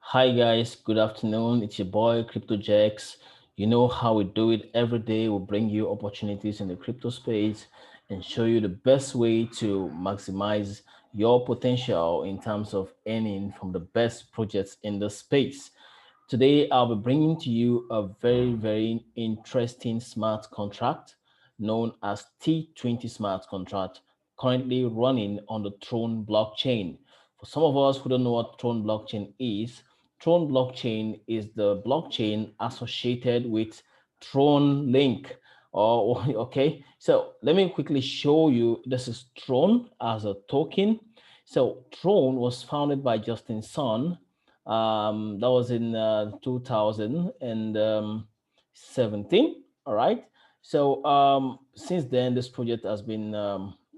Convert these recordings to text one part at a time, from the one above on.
Hi guys, good afternoon. It's your boy CryptoJax. You know how we do it every day. We bring you opportunities in the crypto space and show you the best way to maximize your potential in terms of earning from the best projects in the space. Today, I'll be bringing to you a very interesting smart contract known as T20 Smart Contract, currently running on the Tron blockchain. For some of us who don't know what Tron blockchain is, Tron blockchain is the blockchain associated with Tron Link. Oh, okay. So let me quickly show you. This is Tron as a token. So Tron was founded by Justin Sun. That was in 2017. All right. So since then, this project has been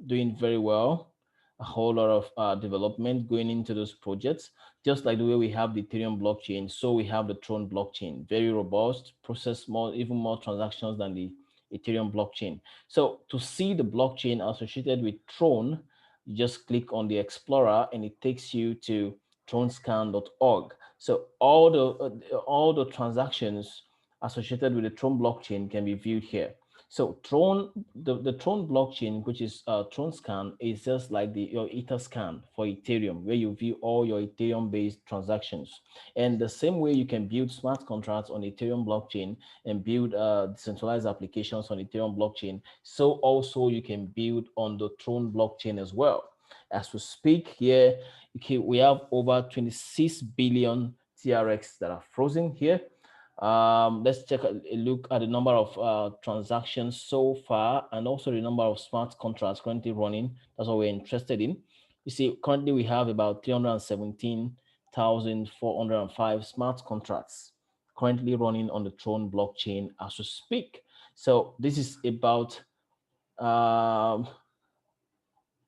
doing very well. A whole lot of development going into those projects, just like the way we have the Ethereum blockchain. So we have the Tron blockchain, very robust, process more, even more transactions than the Ethereum blockchain. So to see the blockchain associated with Tron, you just click on the Explorer and it takes you to tronscan.org. So all the transactions associated with the Tron blockchain can be viewed here. So Tron, the Tron blockchain, which is TronScan, is just like your Etherscan for Ethereum, where you view all your Ethereum-based transactions. And the same way you can build smart contracts on Ethereum blockchain and build decentralized applications on Ethereum blockchain, so also you can build on the Tron blockchain as well. As we speak here, okay, we have over 26 billion TRX that are frozen here. Let's take a look at the number of transactions so far and also the number of smart contracts currently running. That's what we're interested in. You see, currently we have about 317,405 smart contracts currently running on the Tron blockchain as we speak. So um,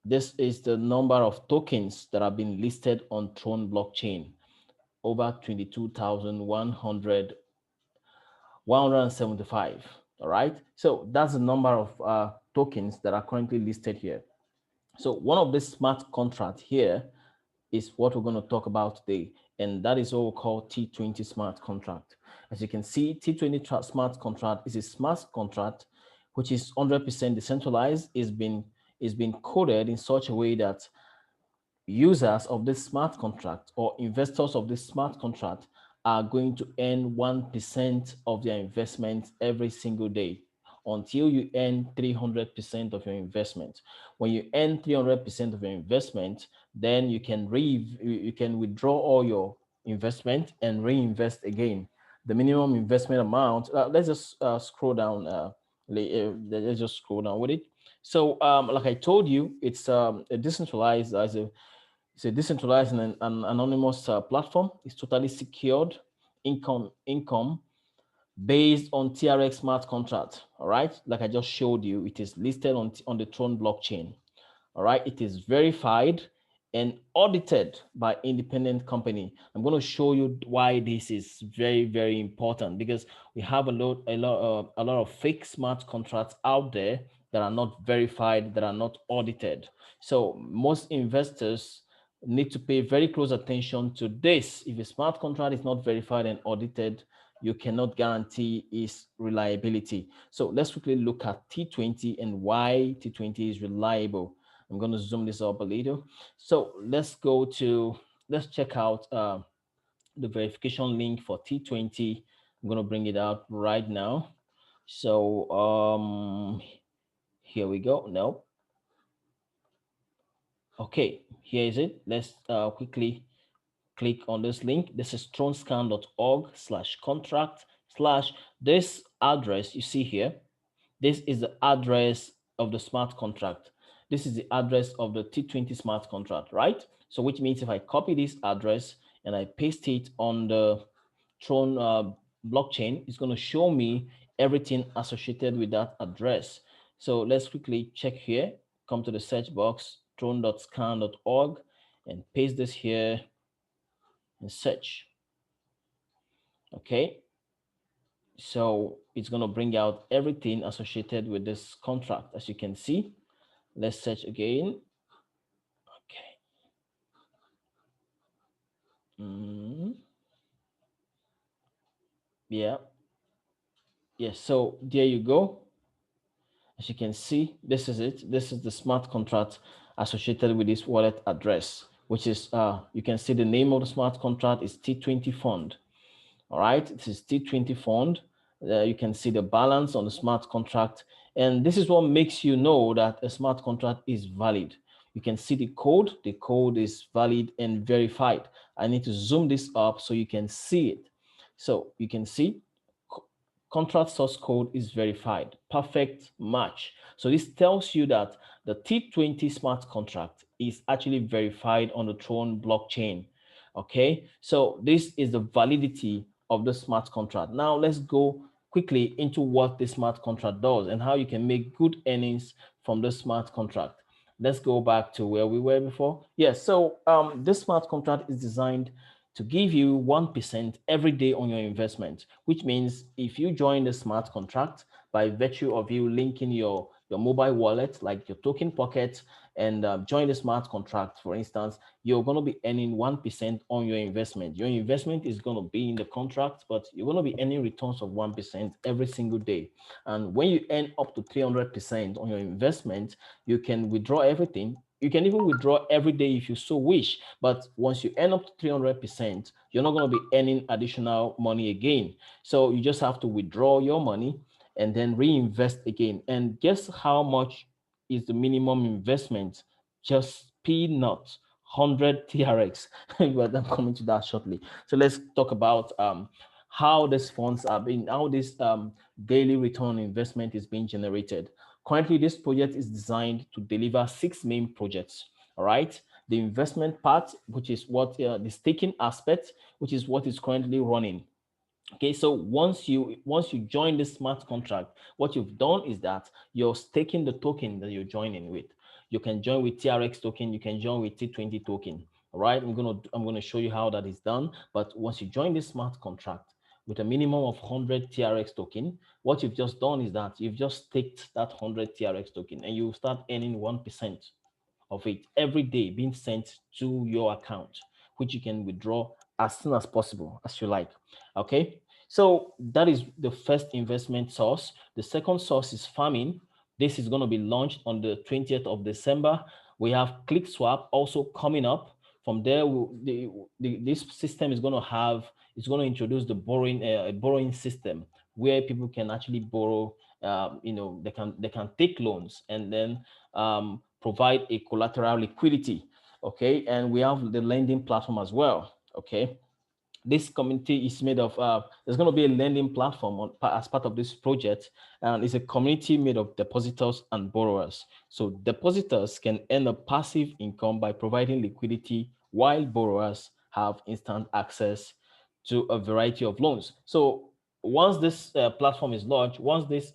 this is the number of tokens that have been listed on Tron blockchain, over 175. All right. So that's the number of tokens that are currently listed here. So one of the smart contract here is what we're going to talk about today. And that is what we call T20 Smart Contract. As you can see, T20 Smart Contract is a smart contract which is 100% decentralized. Is been coded in such a way that users of this smart contract or investors of this smart contract are going to earn 1% of their investment every single day until you earn 300% of your investment. When you earn 300% of your investment, then you can withdraw all your investment and reinvest again. The minimum investment amount, let's just scroll down. Let's just scroll down with it. So, like I told you, a decentralized as a it's a decentralized and an anonymous platform. It's totally secured income based on TRX smart contract. All right, like I just showed you, it is listed on the Tron blockchain. All right, it is verified and audited by independent company. I'm going to show you why this is very important, because we have a lot of fake smart contracts out there that are not verified, that are not audited. So most investors need to pay very close attention to this. If a smart contract is not verified and audited, you cannot guarantee its reliability. So let's quickly look at T20 and why T20 is reliable. I'm going to zoom this up a little. So let's check out the verification link for T20. I'm going to bring it out right now. So here we go. No. Okay, here is it. Let's quickly click on this link. This is tronscan.org/contract slash this address you see here. This is the address of the smart contract. This is the address of the T20 smart contract, right? So which means if I copy this address and I paste it on the Tron blockchain, it's going to show me everything associated with that address. So let's quickly check here. Come to the search box, tron.scan.org, and paste this here and search. Okay. So it's going to bring out everything associated with this contract, as you can see. Let's search again. Okay. Yeah. Yes. So there you go. As you can see, this is it. This is the smart contract associated with this wallet address, which is, you can see the name of the smart contract is T20 Fund. All right, this is T20 Fund. You can see the balance on the smart contract. And this is what makes you know that a smart contract is valid. You can see the code. The code is valid and verified. I need to zoom this up so you can see it. So you can see contract source code is verified. Perfect match. So this tells you that the T20 smart contract is actually verified on the Tron blockchain. Okay, so this is the validity of the smart contract. Now let's go quickly into what the smart contract does and how you can make good earnings from the smart contract. Let's go back to where we were before. Yes, so this smart contract is designed to give you 1% every day on your investment, which means if you join the smart contract by virtue of you linking your mobile wallet, like your token pocket, and join the smart contract, for instance, you're going to be earning 1% on your investment. Your investment is going to be in the contract, but you're going to be earning returns of 1% every single day. And when you earn up to 300% on your investment, you can withdraw everything. You can even withdraw every day if you so wish. But once you earn up to 300%, you're not going to be earning additional money again. So you just have to withdraw your money and then reinvest again. And guess how much is the minimum investment? Just peanuts, 100 TRX. But I'm coming to that shortly. So let's talk about how these funds are being, how this daily return on investment is being generated. Currently, this project is designed to deliver 6 main projects. All right. The investment part, which is what the staking aspect, which is what is currently running. Okay, so once you join the smart contract, what you've done is that you're staking the token that you're joining with. You can join with TRX token, you can join with T20 token. All right, I'm gonna show you how that is done. But once you join this smart contract with a minimum of 100 TRX token, what you've just done is that you've just staked that 100 TRX token, and you start earning 1% of it every day being sent to your account, which you can withdraw as soon as possible, as you like. Okay, so that is the first investment source. The second source is farming. This is going to be launched on the 20th of December. We have ClickSwap also coming up. From there, this system is going to it's going to introduce the borrowing system where people can actually borrow. They can take loans and then provide a collateral liquidity. Okay, and we have the lending platform as well. Okay, this community is made of there's going to be a lending platform as part of this project, and it's a community made of depositors and borrowers. So depositors can earn a passive income by providing liquidity, while borrowers have instant access to a variety of loans. So once this platform is launched, once this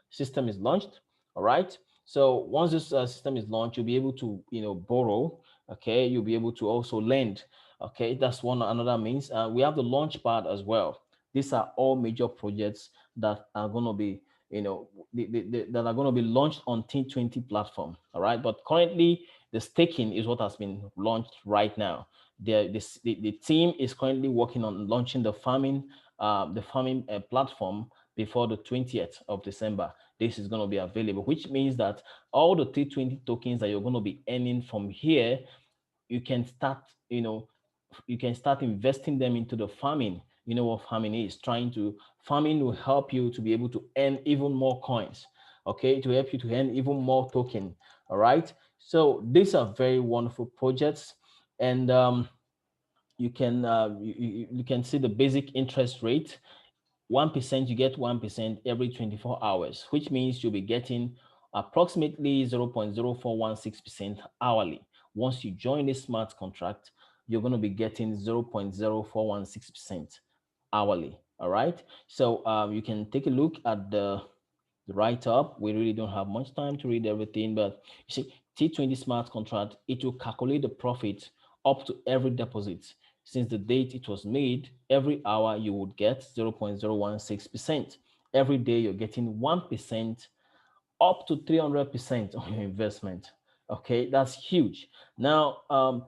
system is launched, all right, so once this system is launched, you'll be able to borrow. Okay, you'll be able to also lend. Okay, that's one another means. We have the launch pad as well. These are all major projects that are going to be, that are going to be launched on T20 platform. All right, but currently the staking is what has been launched right now. The team is currently working on launching the farming platform before the 20th of December. This is going to be available, which means that all the T20 tokens that you're going to be earning from here, you can start, investing them into the farming. You know what farming is? Farming will help you to be able to earn even more coins. Okay, to help you to earn even more token. All right. So these are very wonderful projects, and you can see the basic interest rate. 1%, you get 1% every 24 hours, which means you'll be getting approximately 0.0416% hourly. Once you join this smart contract, you're going to be getting 0.0416% hourly. All right. So you can take a look at the write up. We really don't have much time to read everything, but you see, T20 smart contract, it will calculate the profit up to every deposit. Since the date it was made, every hour you would get 0.016%. Every day you're getting 1% up to 300% on your investment. Okay, that's huge. Now,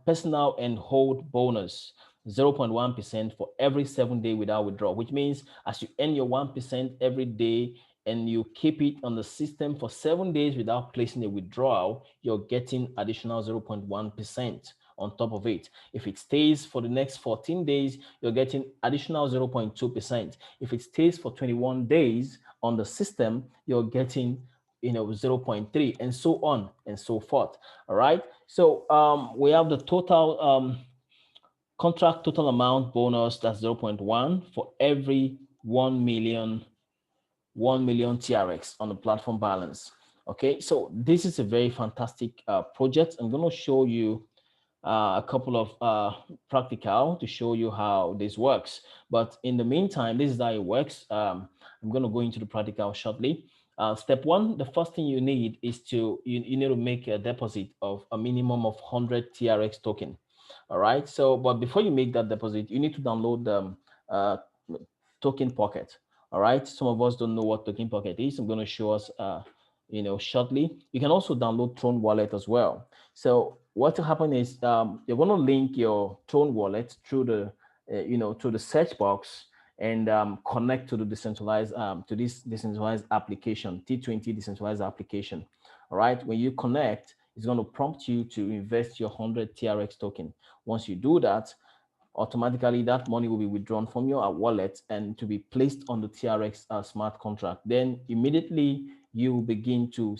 personal and hold bonus. 0.1% for every 7 day without withdrawal, which means as you earn your 1% every day and you keep it on the system for 7 days without placing a withdrawal, you're getting additional 0.1% on top of it. If it stays for the next 14 days, you're getting additional 0.2%. If it stays for 21 days on the system, you're getting 0.3, and so on and so forth. All right. So we have the total contract total amount bonus, that's 0.1 for every 1 million TRX on the platform balance. Okay, so this is a very fantastic project. I'm going to show you a couple of practical to show you how this works. But in the meantime, this is how it works. I'm going to go into the practical shortly. Step one, the first thing you need is you need to make a deposit of a minimum of 100 TRX token. All right. So, but before you make that deposit, you need to download uh, Token Pocket. All right. Some of us don't know what Token Pocket is. I'm going to show us, shortly. You can also download Tron Wallet as well. So what will happen is you're going to link your Tron Wallet through the search box and connect to the decentralized to this decentralized application, T20 decentralized application. All right. When you connect, it's going to prompt you to invest your 100 TRX token. Once you do that, automatically that money will be withdrawn from your wallet and to be placed on the TRX smart contract. Then immediately you begin to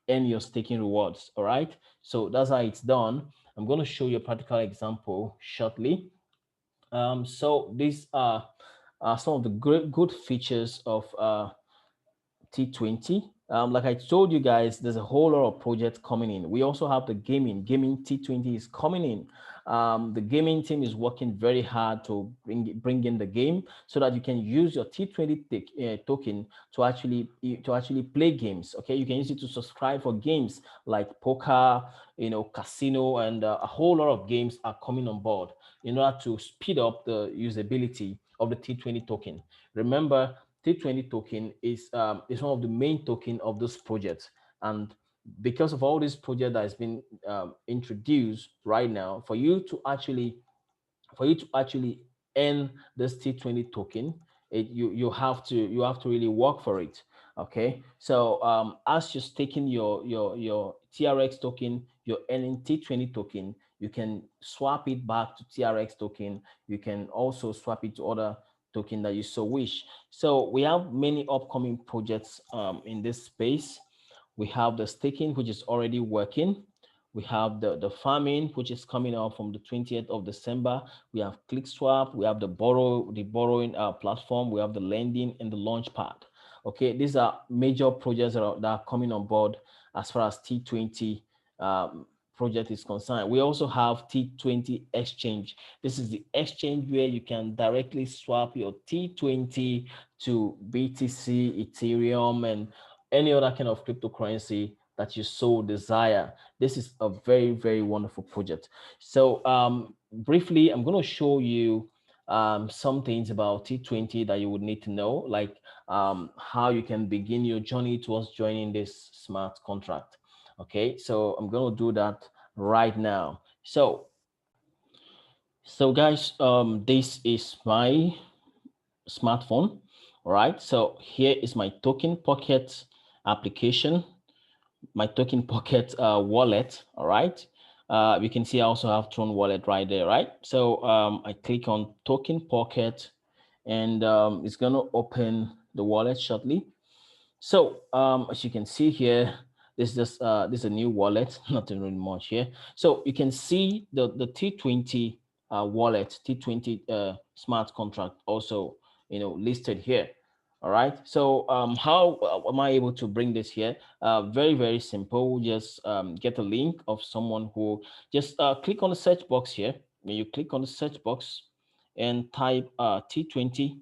earn your staking rewards. All right. So that's how it's done. I'm going to show you a practical example shortly. So these are some of the good features of T20. Like I told you guys, there's a whole lot of projects coming in. We also have the gaming T20 is coming in. The gaming team is working very hard to bring in the game so that you can use your T20 token to actually play games. Okay, you can use it to subscribe for games like poker, casino, and a whole lot of games are coming on board in order to speed up the usability of the T20 token. Remember, T20 token is one of the main token of this project, and because of all this project that has been introduced right now, for you to actually earn this T20 token, you have to really work for it. Okay, so as you're staking your TRX token, you're earning T20 token. You can swap it back to TRX token. You can also swap it to other token that you so wish. So we have many upcoming projects in this space. We have the staking, which is already working. We have the farming, which is coming out from the 20th of December. We have ClickSwap. We have the borrowing platform. We have the lending and the launchpad. Okay, these are major projects that are coming on board as far as T20 project is concerned. We also have T20 exchange. This is the exchange where you can directly swap your T20 to BTC, Ethereum, and any other kind of cryptocurrency that you so desire. This is a very, very wonderful project. So briefly, I'm going to show you some things about T20 that you would need to know, like how you can begin your journey towards joining this smart contract. Okay, so I'm going to do that right now. So guys, this is my smartphone. All right, so here is my Token Pocket application, my Token Pocket wallet. All right, you can see I also have Tron wallet right there, right? So I click on Token Pocket, and it's going to open the wallet shortly. So as you can see here, this is a new wallet, nothing really much here. So you can see the T20 wallet, T20 smart contract also listed here. All right. So how am I able to bring this here? Very, very simple. Just get a link of someone who just click on the search box here. When you click on the search box and type T20,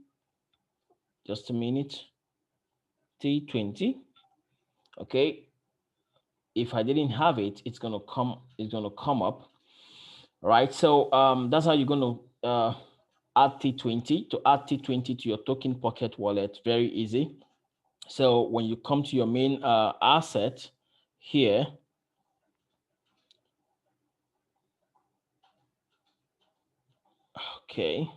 just a minute, T20. Okay, if I didn't have it, it's gonna come up. Right. So that's how you're gonna add T20. To add T20 to your Token Pocket wallet, very easy. So when you come to your main asset here, Okay.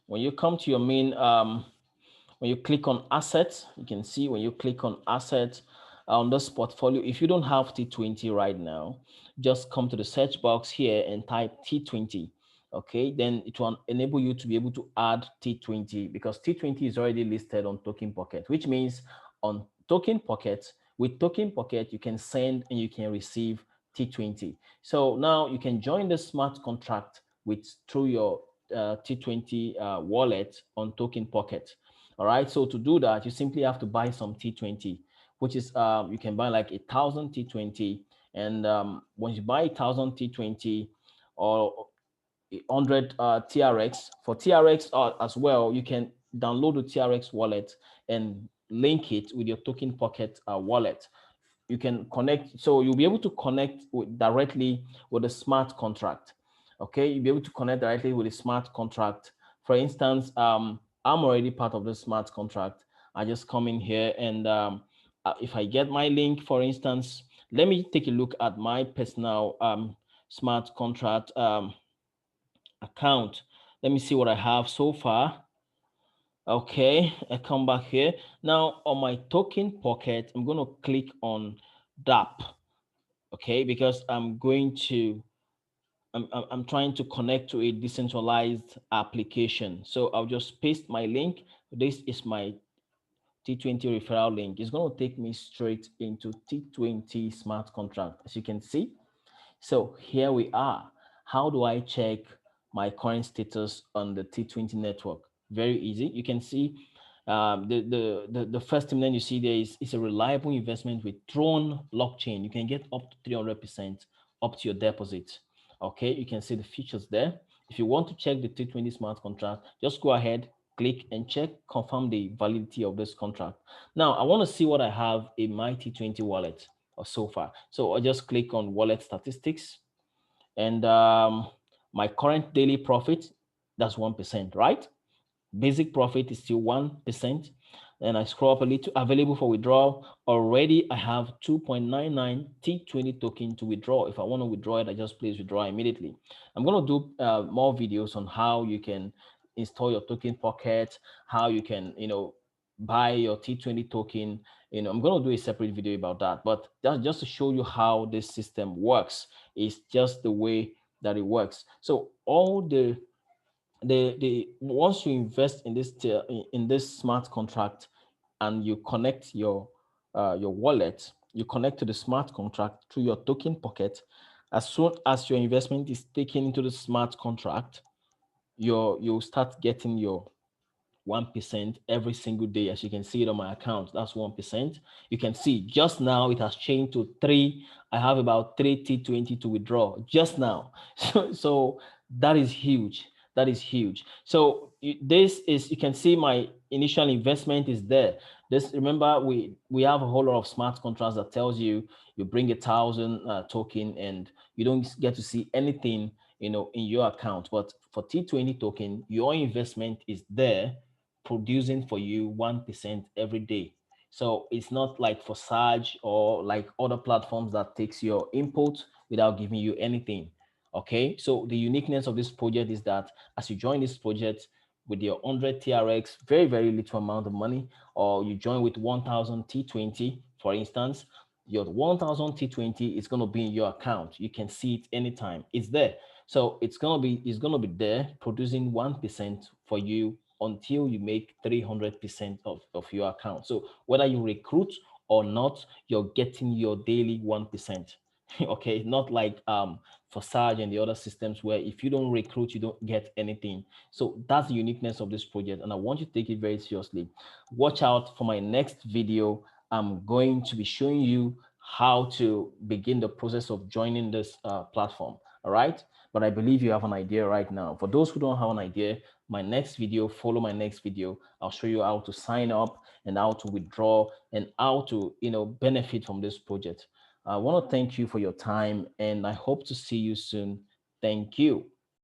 When you come to your main, when you click on assets, you can see when you click on assets on this portfolio, if you don't have T20 right now, just come to the search box here and type T20. Okay, then it will enable you to be able to add T20 because T20 is already listed on Token Pocket, which means on Token Pocket, with Token Pocket, you can send and you can receive T20. So now you can join the smart contract with through your T20 wallet on Token Pocket. All right. So to do that, you simply have to buy some T20, which is you can buy like 1,000 T20, and once you buy 1,000 T20 or 100 TRX for TRX as well, you can download the TRX wallet and link it with your Token Pocket wallet. You can connect, so you'll be able to connect directly with a smart contract. Okay, you'll be able to connect directly with a smart contract. For instance, I'm already part of the smart contract. I just come in here and if I get my link, for instance, let me take a look at my personal smart contract account. Let me see what I have so far. Okay, I come back here. Now on my Token Pocket, I'm going to click on DApp. Okay, because I'm trying to connect to a decentralized application. So I'll just paste my link. This is my T20 referral link. It's going to take me straight into T20 smart contract, as you can see. So here we are. How do I check my current status on the T20 network? Very easy. You can see the first thing then you see there is a reliable investment with Tron blockchain. You can get up to 300% up to your deposit. Okay, you can see the features there. If you want to check the T20 smart contract, just go ahead, click and check, confirm the validity of this contract. Now, I want to see what I have in my T20 wallet or so far. So I just click on wallet statistics and my current daily profit, that's 1%, right? Basic profit is still 1%. And I scroll up a little, available for withdrawal. Already I have 2.99 T20 token to withdraw. If I want to withdraw it, I just please withdraw immediately. I'm going to do more videos on how you can install your Token Pocket, how you can, buy your T20 token. I'm going to do a separate video about that, but that's just to show you how this system works. It's just the way that it works. So all the once you invest in this smart contract and you connect your wallet, you connect to the smart contract through your Token Pocket. As soon as your investment is taken into the smart contract, you'll start getting your 1% every single day. As you can see it on my account, that's 1%. You can see just now it has changed to 3. I have about 3 T20 to withdraw just now. So that is huge. That is huge. So this is, you can see my initial investment is there. This, remember, we have a whole lot of smart contracts that tells you bring 1,000 token and you don't get to see anything in your account. But for T20 token, your investment is there producing for you 1% every day. So it's not like for Sage or like other platforms that takes your input without giving you anything. Okay, so the uniqueness of this project is that as you join this project with your 100 TRX, very, very little amount of money, or you join with 1,000 T20, for instance, your 1,000 T20 is going to be in your account. You can see it anytime. It's there. So it's going to be there producing 1% for you until you make 300% of your account. So whether you recruit or not, you're getting your daily 1%. Okay, not like for Sage and the other systems where if you don't recruit, you don't get anything. So that's the uniqueness of this project, and I want you to take it very seriously. Watch out for my next video. I'm going to be showing you how to begin the process of joining this platform. All right, but I believe you have an idea right now. For those who don't have an idea, my next video, follow my next video. I'll show you how to sign up and how to withdraw and how to benefit from this project. I want to thank you for your time and I hope to see you soon. Thank you.